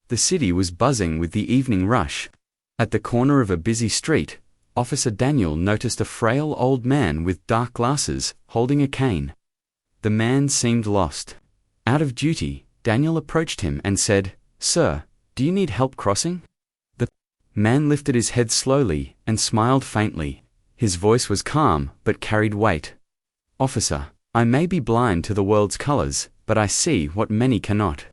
The city was buzzing with the evening rush. At the corner of a busy street, Officer Daniel noticed a frail old man with dark glasses, holding a cane. The man seemed lost. Out of duty, Daniel approached him and said, "Sir, do you need help crossing?" The man lifted his head slowly and smiled faintly. His voice was calm but carried weight. "Officer, I may be blind to the world's colors, but I see what many cannot."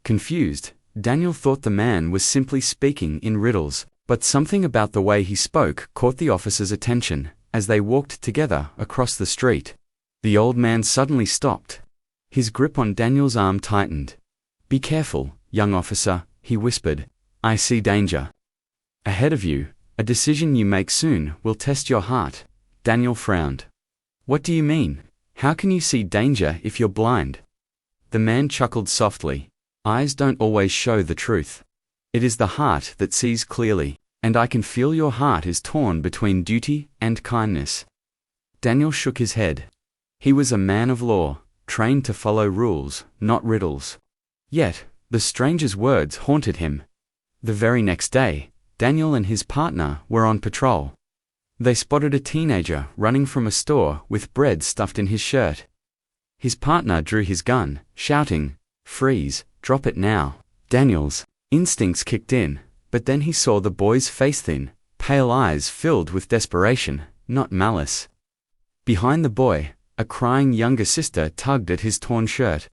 Confused, Daniel thought the man was simply speaking in riddles, but something about the way he spoke caught the officer's attention. As they walked together across the street, the old man suddenly stopped. His grip on Daniel's arm tightened. "Be careful, young officer," he whispered. "I see danger ahead of you. A decision you make soon will test your heart." Daniel frowned. "What do you mean? How can you see danger if you're blind?" The man chuckled softly. "Eyes don't always show the truth. It is the heart that sees clearly, and I can feel your heart is torn between duty and kindness." Daniel shook his head. He was a man of law, trained to follow rules, not riddles. Yet, the stranger's words haunted him. The very next day, Daniel and his partner were on patrol. They spotted a teenager running from a store with bread stuffed in his shirt. His partner drew his gun, shouting, "Freeze, drop it now." Daniel's instincts kicked in, but then he saw the boy's face, thin, pale eyes filled with desperation, not malice. Behind the boy, a crying younger sister tugged at his torn shirt.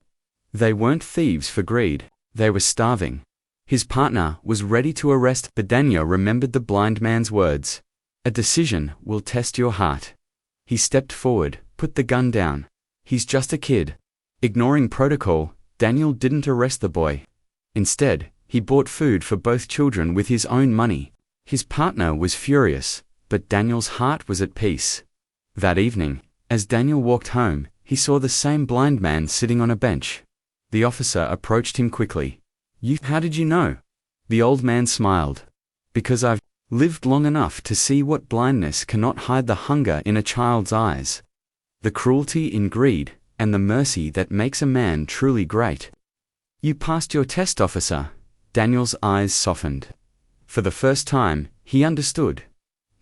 They weren't thieves for greed, they were starving. His partner was ready to arrest, but Daniel remembered the blind man's words. "A decision will test your heart." He stepped forward, put the gun down. "He's just a kid." Ignoring protocol, Daniel didn't arrest the boy. Instead, he bought food for both children with his own money. His partner was furious, but Daniel's heart was at peace. That evening, as Daniel walked home, he saw the same blind man sitting on a bench. The officer approached him quickly. How did you know?" The old man smiled. "Because I've lived long enough to see what blindness cannot hide: the hunger in a child's eyes, the cruelty in greed, and the mercy that makes a man truly great." "You passed your test, officer." Daniel's eyes softened. For the first time, he understood.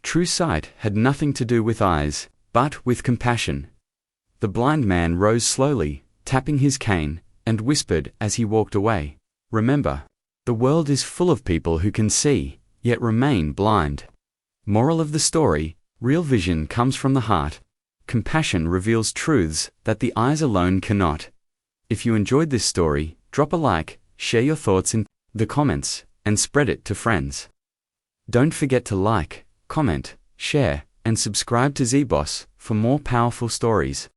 True sight had nothing to do with eyes, but with compassion. The blind man rose slowly, tapping his cane, and whispered as he walked away, "Remember, the world is full of people who can see, yet remain blind." Moral of the story: real vision comes from the heart. Compassion reveals truths that the eyes alone cannot. If you enjoyed this story, drop a like, share your thoughts in the comments, and spread it to friends. Don't forget to like, comment, share, and subscribe to ZBoss for more powerful stories.